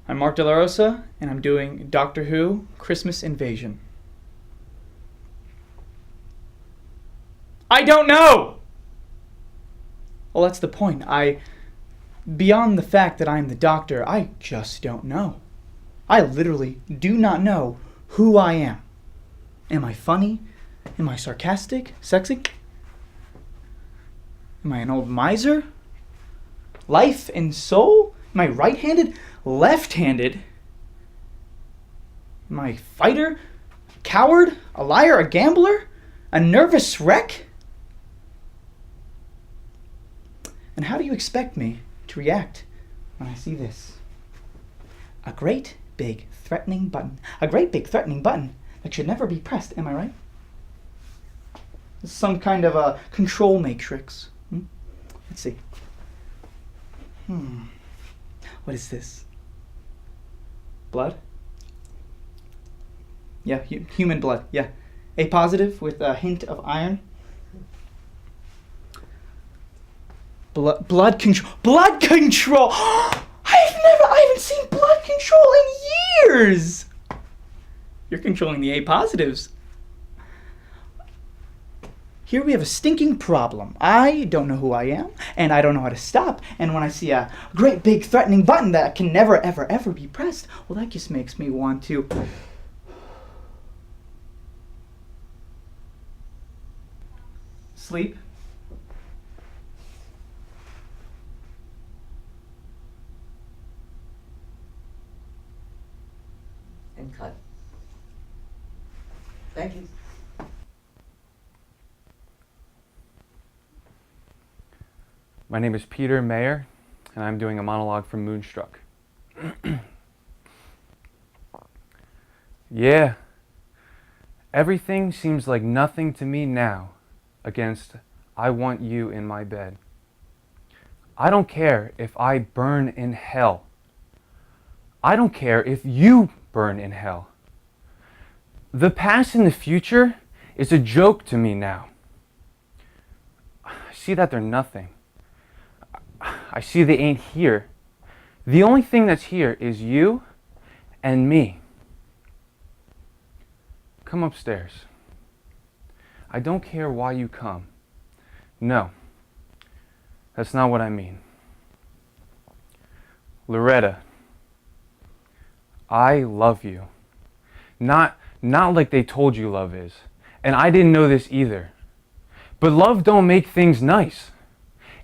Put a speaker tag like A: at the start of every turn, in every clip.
A: I'm Mark De La Rosa, and I'm doing Doctor Who Christmas Invasion. I don't know! Well, that's the point. Beyond the fact that I'm the Doctor, I just don't know. I literally do not know who I am. Am I funny? Am I sarcastic? Sexy? Am I an old miser? Life and soul? Am I right-handed? Left-handed? Am I a fighter? A coward? A liar? A gambler? A nervous wreck? And how do you expect me to react when I see this? A great big threatening button. A great big threatening button that should never be pressed, am I right? It's some kind of a control matrix. Let's see. What is this? Blood? Yeah, human blood. Yeah. A positive with a hint of iron. Blood control. Blood control! I haven't seen blood control in years! You're controlling the A positives. Here we have a stinking problem. I don't know who I am, and I don't know how to stop. And when I see a great big threatening button that can never, ever, ever be pressed, well, that just makes me want to sleep.
B: And cut. Thank you.
C: My name is Peter Mayer, and I'm doing a monologue from Moonstruck. Yeah, everything seems like nothing to me now against I want you in my bed. I don't care if I burn in hell. I don't care if you burn in hell. The past and the future is a joke to me now. I see that they're nothing. I see they ain't here. The only thing that's here is you and me. Come upstairs. I don't care why you come. No, that's not what I mean. Loretta, I love you. Not like they told you love is. And I didn't know this either. But love don't make things nice.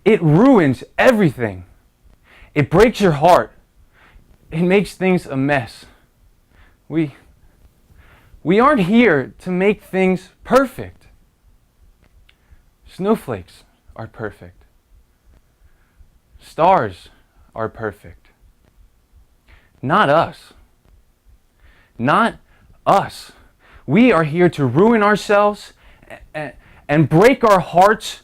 C: It ruins everything. It breaks your heart. It makes things a mess. We aren't here to make things perfect. Snowflakes are perfect. Stars are perfect. Not us. Not us. We are here to ruin ourselves and break our hearts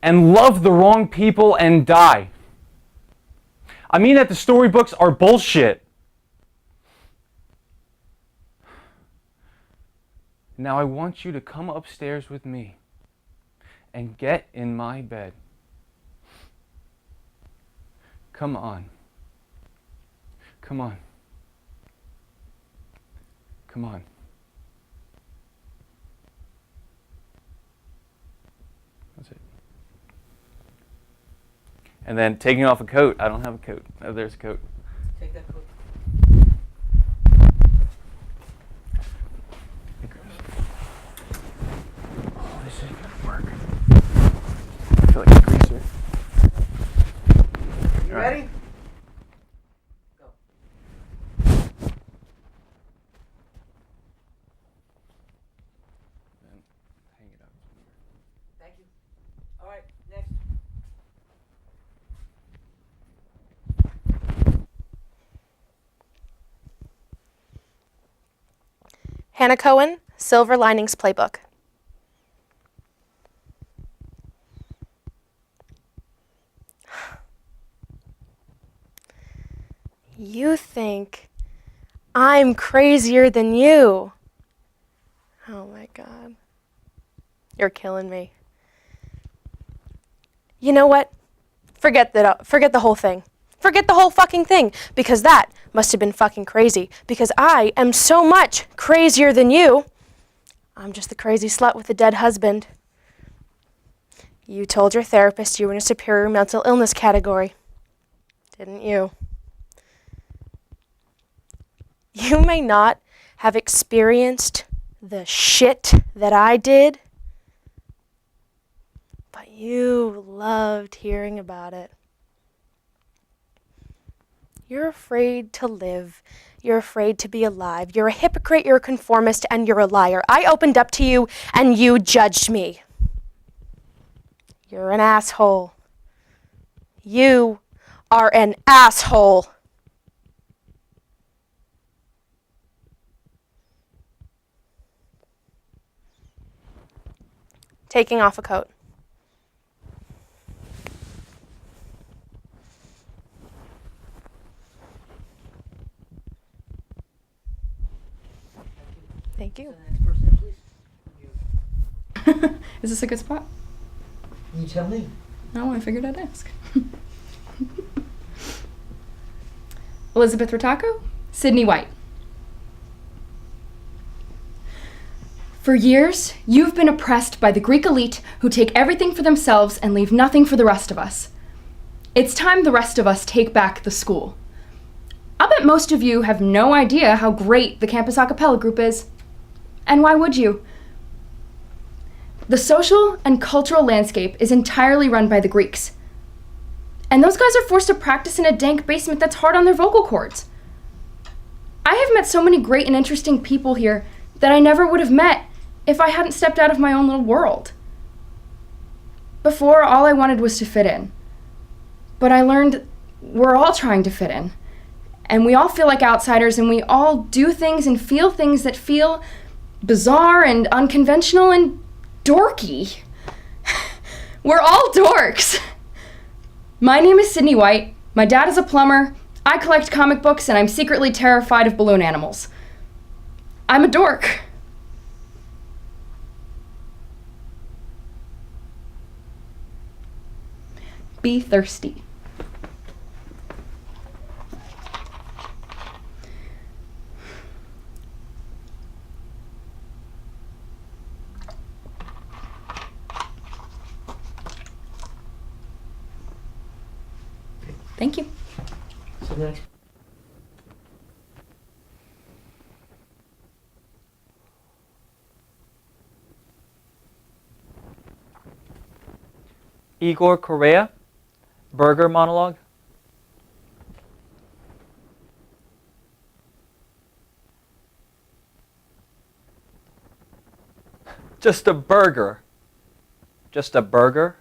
C: and love the wrong people and die. I mean that the storybooks are bullshit. Now I want you to come upstairs with me and get in my bed. Come on. Come on. Come on. That's it. And then taking off a coat. I don't have a coat. Oh, there's a coat.
B: Take that coat.
C: Oh, this isn't gonna work. I feel like a greaser.
B: You ready? Go.
C: Then hang it up somewhere.
B: Thank you. All right, next.
D: Hannah Cohen, Silver Linings Playbook. You think I'm crazier than you. Oh my God. You're killing me. You know what? Forget the whole thing. Forget the whole fucking thing, because that must have been fucking crazy, because I am so much crazier than you. I'm just the crazy slut with a dead husband. You told your therapist you were in a superior mental illness category, didn't you? You may not have experienced the shit that I did, but you loved hearing about it. You're afraid to live. You're afraid to be alive. You're a hypocrite, you're a conformist, and you're a liar. I opened up to you, and you judged me. You're an asshole. You are an asshole. Taking off a coat. Thank you.
B: So the next person, please.
E: Is this a good spot?
B: You tell me.
E: No, I figured I'd ask. Elizabeth Rotaco, Sydney White. For years, you've been oppressed by the Greek elite who take everything for themselves and leave nothing for the rest of us. It's time the rest of us take back the school. I bet most of you have no idea how great the campus a cappella group is. And why would you? The social and cultural landscape is entirely run by the Greeks. And those guys are forced to practice in a dank basement that's hard on their vocal cords. I have met so many great and interesting people here that I never would have met if I hadn't stepped out of my own little world. Before, all I wanted was to fit in. But I learned we're all trying to fit in. And we all feel like outsiders, and we all do things and feel things that feel bizarre and unconventional and dorky. We're all dorks. My name is Sydney White. My dad is a plumber. I collect comic books, and I'm secretly terrified of balloon animals. I'm a dork. Be thirsty. Thank you.
B: So the next.
F: Igor Correa, Burger monologue. Just a burger. Just a burger?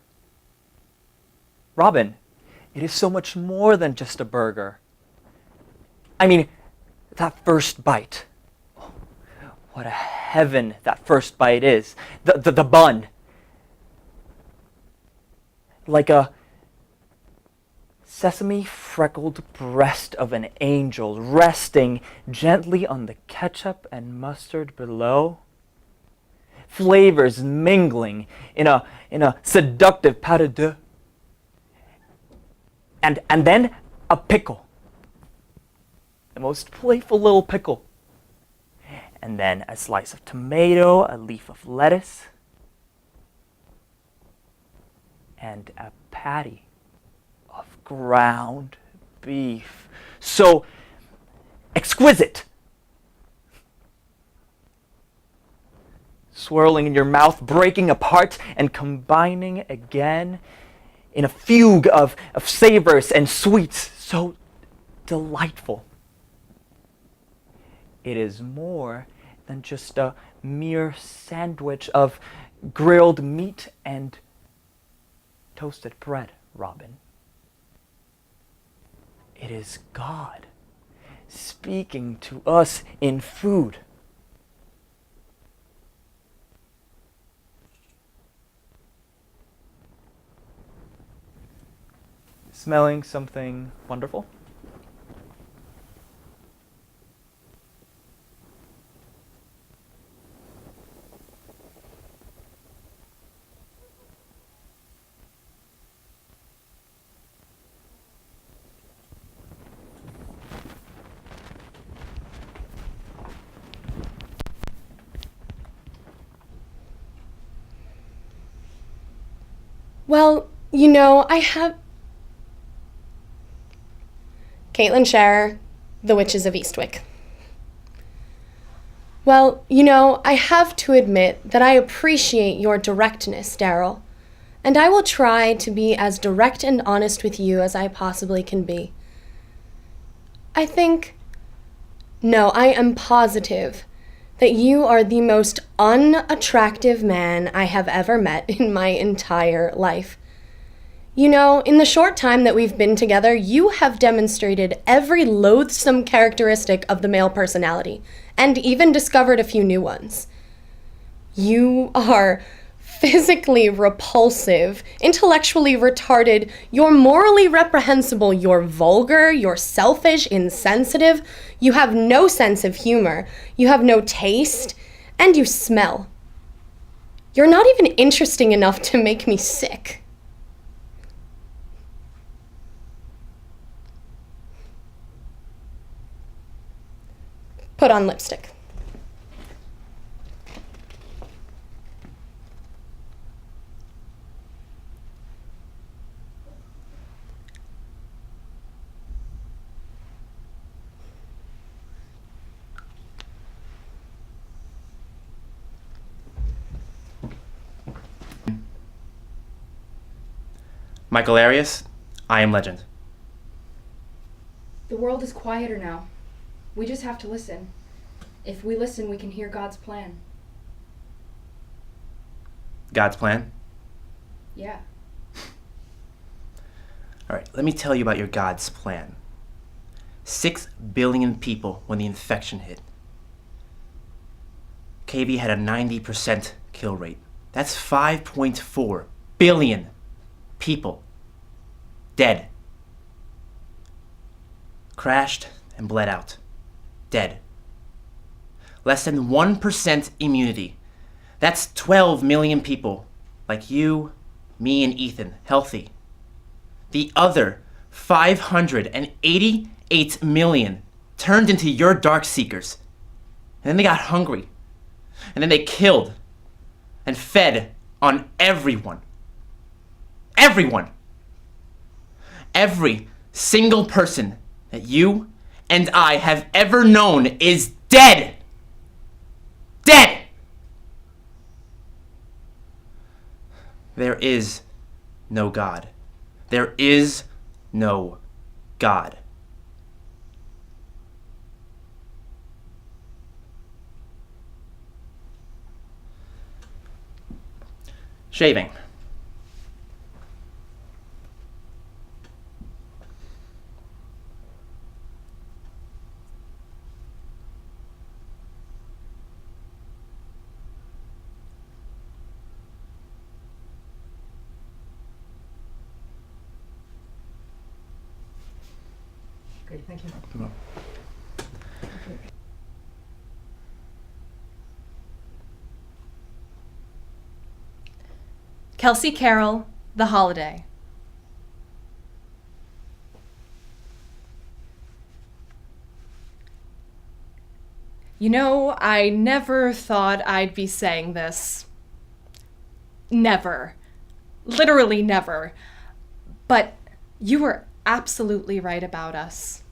F: Robin, it is so much more than just a burger. I mean, that first bite. Oh, what a heaven that first bite is. The bun. Like a sesame freckled breast of an angel resting gently on the ketchup and mustard below. Flavors mingling in a seductive pas de deux. And then a pickle. The most playful little pickle. And then a slice of tomato, a leaf of lettuce, and a patty of ground beef. So exquisite. Swirling in your mouth, breaking apart, and combining again in a fugue of savors and sweets. So delightful. It is more than just a mere sandwich of grilled meat and toasted bread, Robin. It is God speaking to us in food. Smelling something wonderful?
D: Well, I have... Caitlin Scherer, The Witches of Eastwick. Well, I have to admit that I appreciate your directness, Daryl, and I will try to be as direct and honest with you as I possibly can be. I am positive that you are the most unattractive man I have ever met in my entire life. In the short time that we've been together, you have demonstrated every loathsome characteristic of the male personality, and even discovered a few new ones. You are physically repulsive, intellectually retarded, you're morally reprehensible, you're vulgar, you're selfish, insensitive, you have no sense of humor, you have no taste, and you smell. You're not even interesting enough to make me sick. Put on lipstick.
G: Michael Arias, I Am Legend.
E: The world is quieter now. We just have to listen. If we listen, we can hear God's plan.
G: God's plan?
E: Yeah.
G: All right, let me tell you about your God's plan. 6 billion people when the infection hit. KV had a 90% kill rate. That's 5.4 billion people dead. Crashed and bled out. Dead. Less than 1% immunity. That's 12 million people, like you, me, and Ethan, healthy. The other 588 million turned into your dark seekers. And then they got hungry. And then they killed and fed on everyone. Everyone. Every single person that you and I have ever known is dead. Dead! There is no God. There is no God. Shaving.
B: Great, thank you.
H: Kelsey Carroll, The Holiday. I never thought I'd be saying this. Never. Literally never. But you were absolutely right about us.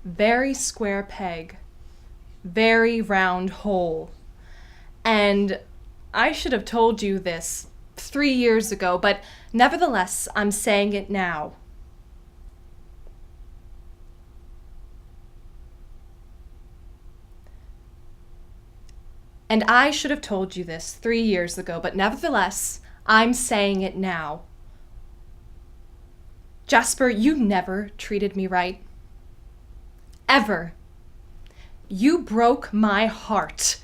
H: Very square peg. Very round hole. And I should have told you this 3 years ago, but nevertheless, I'm saying it now. And I should have told you this 3 years ago, but nevertheless, I'm saying it now. Jasper, you never treated me right. Ever. You broke my heart.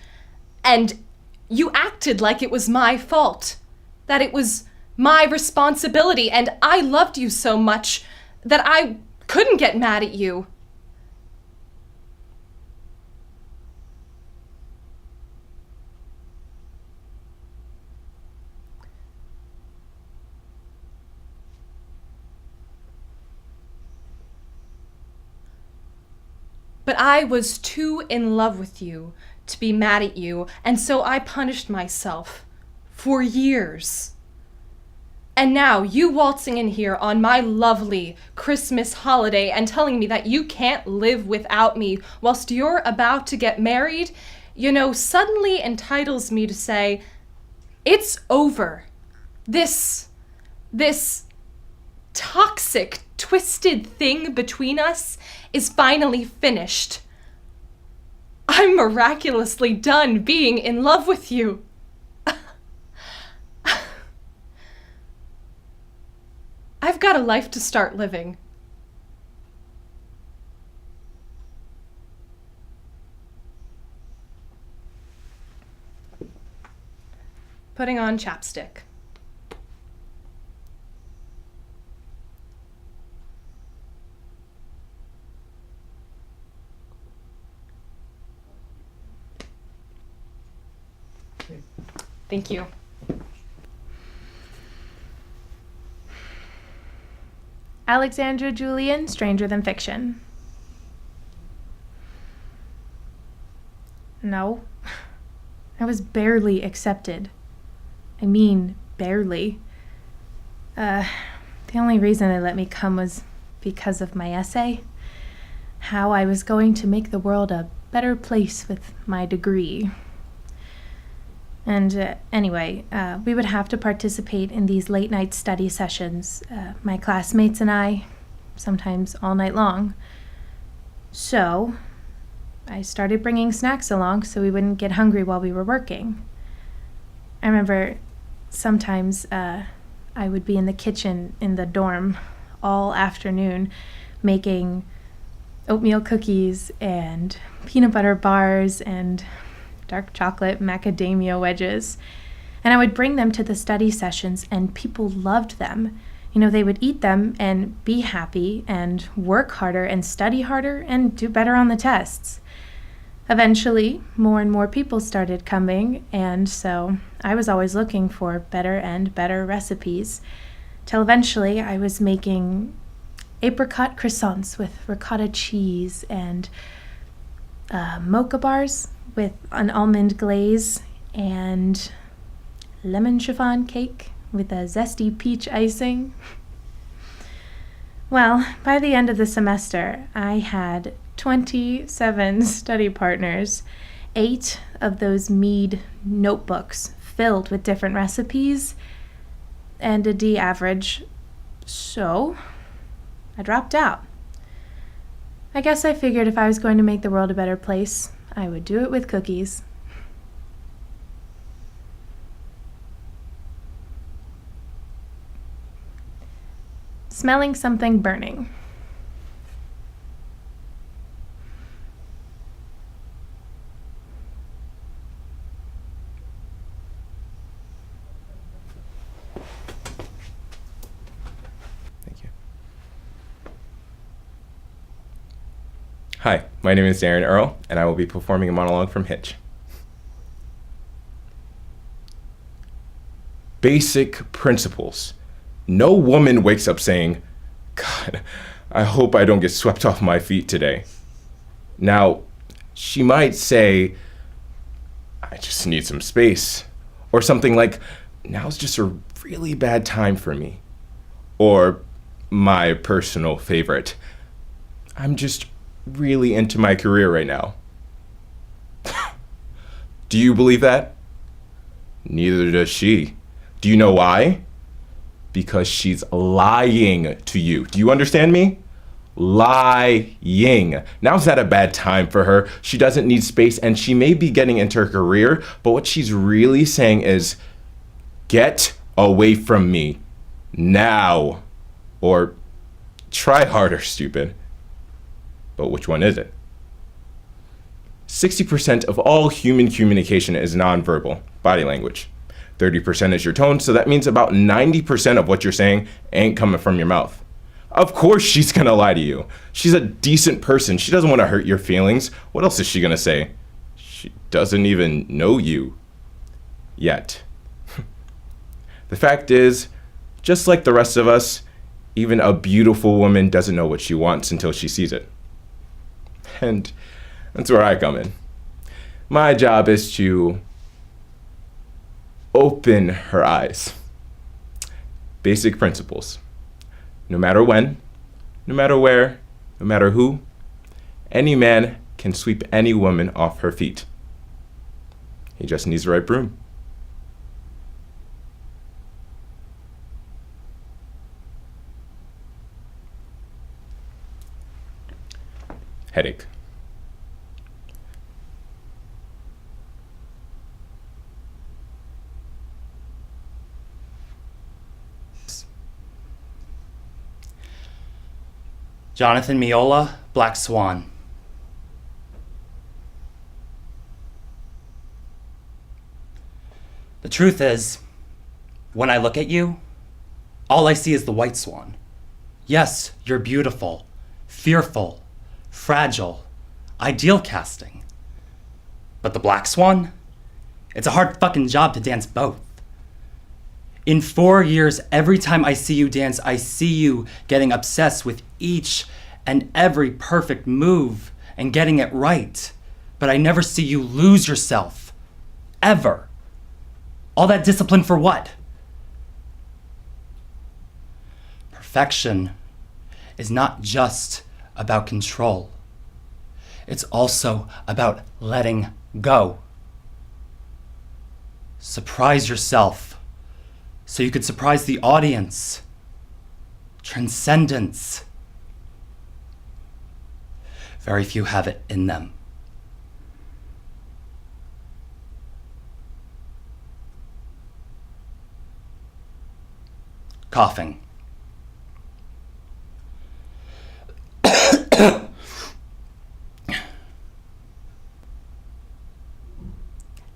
H: And you acted like it was my fault. That it was my responsibility. And I loved you so much that I couldn't get mad at you. But I was too in love with you to be mad at you, and so I punished myself for years. And now you waltzing in here on my lovely Christmas holiday and telling me that you can't live without me whilst you're about to get married, suddenly entitles me to say, it's over. This toxic, twisted thing between us is finally finished. I'm miraculously done being in love with you. I've got a life to start living. Putting on chapstick. Thank you.
I: Alexandra Julian, Stranger Than Fiction. No. I was barely accepted. I mean, barely. The only reason they let me come was because of my essay. How I was going to make the world a better place with my degree. And anyway, we would have to participate in these late night study sessions, my classmates and I, sometimes all night long. So I started bringing snacks along so we wouldn't get hungry while we were working. I remember sometimes I would be in the kitchen in the dorm all afternoon making oatmeal cookies and peanut butter bars and dark chocolate macadamia wedges. And I would bring them to the study sessions and people loved them. They would eat them and be happy and work harder and study harder and do better on the tests. Eventually, more and more people started coming, and so I was always looking for better and better recipes, till eventually I was making apricot croissants with ricotta cheese and mocha bars with an almond glaze and lemon chiffon cake with a zesty peach icing. Well, by the end of the semester, I had 27 study partners, 8 of those mead notebooks filled with different recipes, and a D average. So I dropped out. I guess I figured if I was going to make the world a better place, I would do it with cookies. Smelling something burning.
J: Thank you. Hi, my name is Darren Earl, and I will be performing a monologue from Hitch. Basic principles. No woman wakes up saying, God, I hope I don't get swept off my feet today. Now, she might say, I just need some space. Or something like, now's just a really bad time for me. Or my personal favorite, I'm just really into my career right now. Do you believe that? Neither does she. Do you know why? Because she's lying to you. Do you understand me? Lying. Now's not a bad time for her. She doesn't need space and she may be getting into her career, but what she's really saying is, get away from me now. Or try harder, stupid. But which one is it? 60% of all human communication is nonverbal, body language. 30% is your tone, so that means about 90% of what you're saying ain't coming from your mouth. Of course she's gonna lie to you. She's a decent person. She doesn't want to hurt your feelings. What else is she gonna say? She doesn't even know you. Yet. The fact is, just like the rest of us, even a beautiful woman doesn't know what she wants until she sees it. And that's where I come in. My job is to open her eyes. Basic principles. No matter when, no matter where, no matter who, any man can sweep any woman off her feet. He just needs the right broom. Headache.
K: Jonathan Miola, Black Swan. The truth is, when I look at you, all I see is the white swan. Yes, you're beautiful, fearful, fragile, ideal casting. But the black swan? It's a hard fucking job to dance both. In 4 years, every time I see you dance, I see you getting obsessed with each and every perfect move and getting it right. But I never see you lose yourself. Ever. All that discipline for what? Perfection is not just about control. It's also about letting go. Surprise yourself so you could surprise the audience. Transcendence. Very few have it in them. Coughing.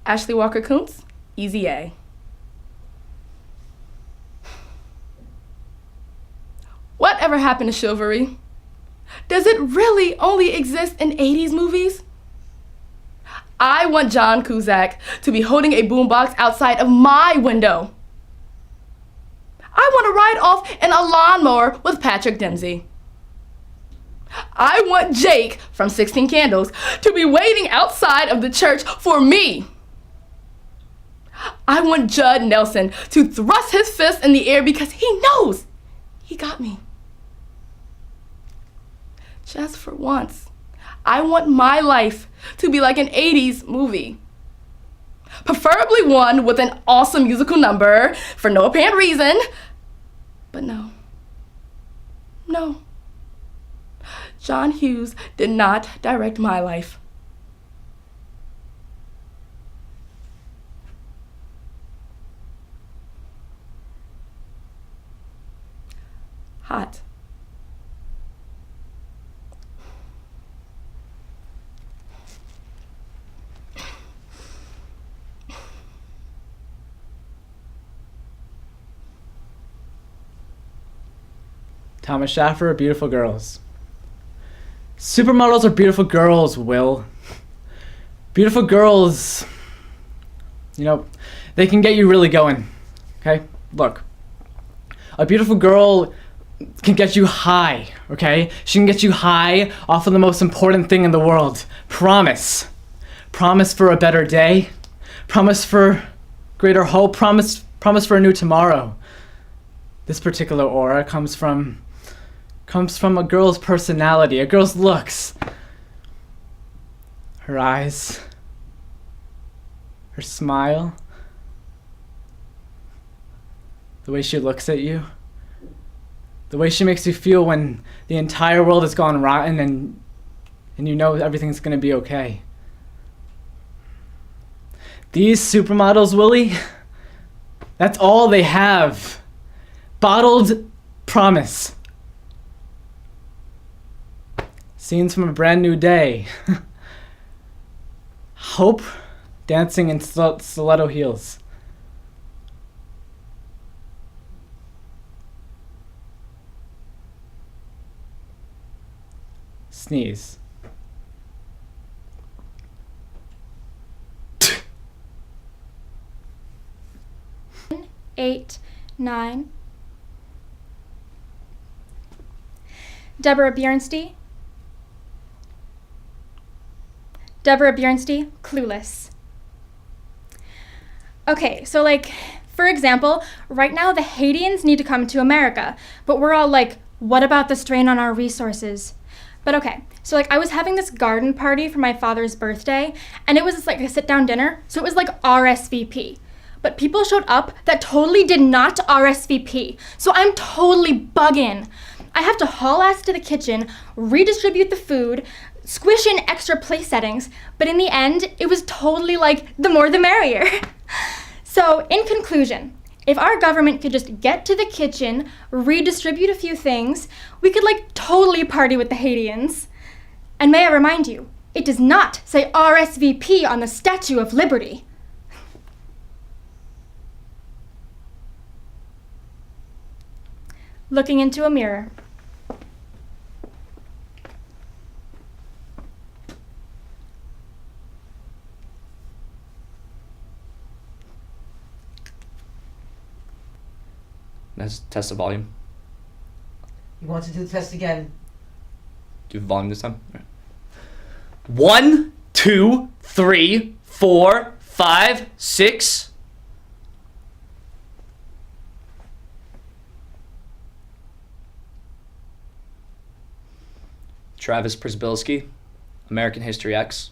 E: Ashley Walker Kuntz, Easy A. Whatever happened to chivalry? Does it really only exist in 80s movies? I want John Cusack to be holding a boombox outside of my window. I want to ride off in a lawnmower with Patrick Dempsey. I want Jake from 16 Candles to be waiting outside of the church for me. I want Judd Nelson to thrust his fist in the air because he knows he got me. Just for once, I want my life to be like an 80s movie. Preferably one with an awesome musical number for no apparent reason. But no. No. John Hughes did not direct my life. Hot.
A: Thomas Schaffer, Beautiful Girls. Supermodels are beautiful girls, Will. Beautiful girls, they can get you really going, okay? Look, a beautiful girl can get you high, okay? She can get you high off of the most important thing in the world, promise. Promise for a better day, promise for greater hope, promise for a new tomorrow. This particular aura comes from a girl's personality, a girl's looks. Her eyes, her smile, the way she looks at you, the way she makes you feel when the entire world has gone rotten and you know everything's gonna be okay. These supermodels, Willie, that's all they have. Bottled promise. Scenes from a brand new day. Hope dancing in stiletto heels. Sneeze.
L: 8, 9. Deborah Bjornsty. Deborah Bjornsty, Clueless. Okay, so For example, right now the Haitians need to come to America, but we're all like, what about the strain on our resources? But okay, so like I was having this garden party for my father's birthday, and it was just like a sit-down dinner, so it was like RSVP. But people showed up that totally did not RSVP, so I'm totally bugging. I have to haul ass to the kitchen, redistribute the food, squish in extra place settings, but in the end, it was totally like the more the merrier. So, in conclusion, if our government could just get to the kitchen, redistribute a few things, we could like totally party with the Haitians. And may I remind you, it does not say RSVP on the Statue of Liberty. Looking into a mirror.
M: Let's test the volume.
B: You want to do the test again?
M: Do the volume this time. All right. 1, 2, 3, 4, 5, 6. Travis Przybylski, American History X.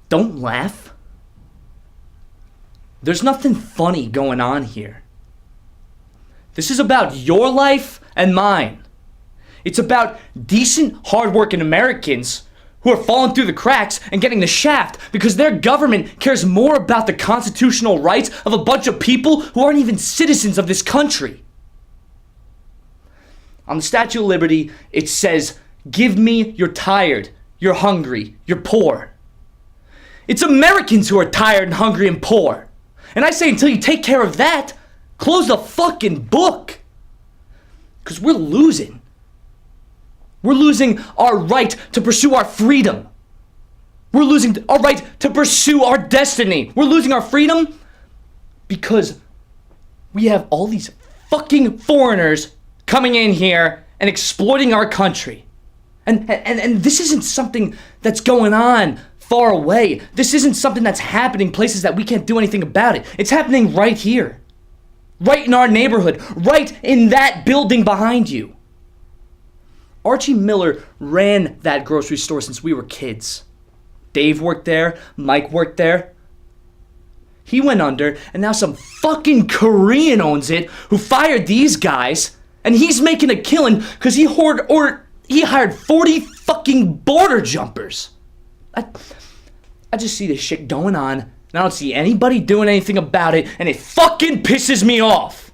M: Don't laugh. There's nothing funny going on here. This is about your life and mine. It's about decent, hardworking Americans who are falling through the cracks and getting the shaft because their government cares more about the constitutional rights of a bunch of people who aren't even citizens of this country. On the Statue of Liberty, it says, "Give me, you're tired, you're hungry, you're poor." It's Americans who are tired and hungry and poor. And I say until you take care of that, close the fucking book. Because we're losing. We're losing our right to pursue our freedom. We're losing our right to pursue our destiny. We're losing our freedom because we have all these fucking foreigners coming in here and exploiting our country. And this isn't something that's going on far away. This isn't something that's happening places that we can't do anything about it. It's happening right here. Right in our neighborhood. Right in that building behind you. Archie Miller ran that grocery store since we were kids. Dave worked there. Mike worked there. He went under, and now some fucking Korean owns it who fired these guys, and he's making a killing because he hired 40 fucking border jumpers. I just see this shit going on, and I don't see anybody doing anything about it, and it fucking pisses me off.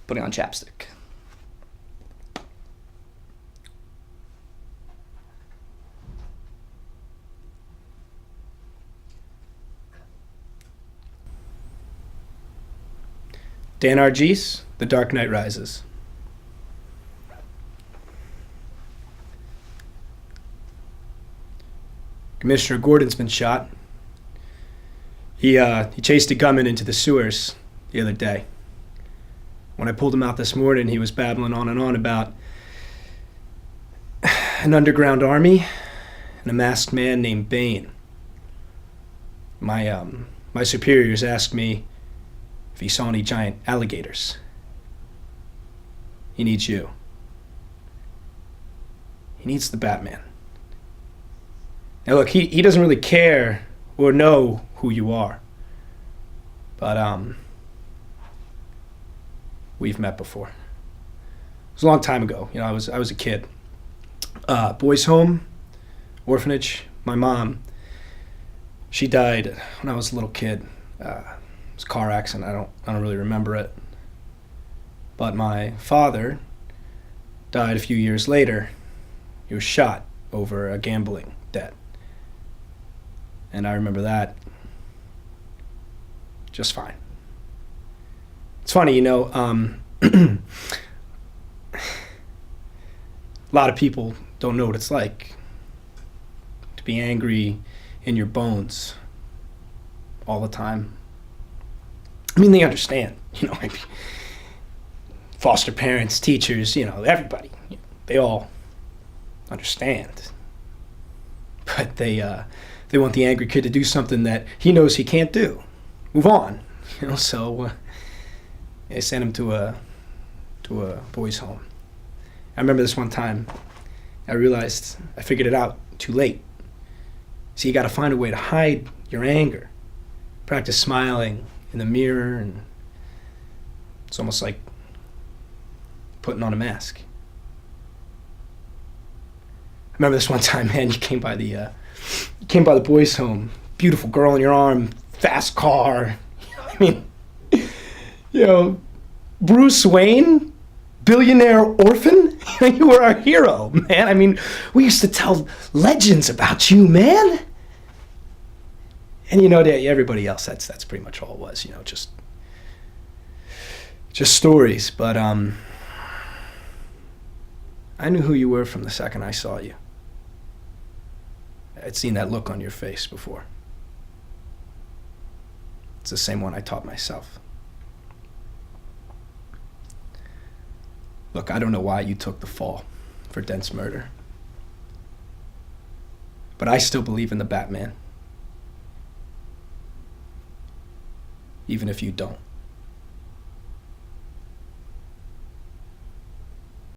M: Putting on chapstick.
N: Dan Argis, The Dark Knight Rises. Commissioner Gordon's been shot. He chased a gunman into the sewers the other day. When I pulled him out this morning, he was babbling on and on about an underground army and a masked man named Bane. My superiors asked me if he saw any giant alligators. He needs you. He needs the Batman. Now look, he doesn't really care or know who you are. But we've met before. It was a long time ago. You know, I was a kid. Boys' home, orphanage. My mom, she died when I was a little kid. It was a car accident. I don't really remember it. But my father died a few years later. He was shot over a gambling debt. And I remember that just fine. It's funny, you know, a lot of people don't know what it's like to be angry in your bones all the time. I mean, they understand, you know, foster parents, teachers, everybody. They all understand. But they want the angry kid to do something that he knows he can't do. Move on. So they sent him to a boys' home. I remember this one time, I realized I figured it out too late. So you got to find a way to hide your anger. Practice smiling in the mirror, and it's almost like putting on a mask. I remember this one time, man, you came by the boys' home, beautiful girl in your arm, fast car. Bruce Wayne, billionaire orphan. You were our hero, man. We used to tell legends about you, man. And everybody else, that's pretty much all it was, just stories. But I knew who you were from the second I saw you. I'd seen that look on your face before. It's the same one I taught myself. Look, I don't know why you took the fall for Dent's murder, but I still believe in the Batman, even if you don't.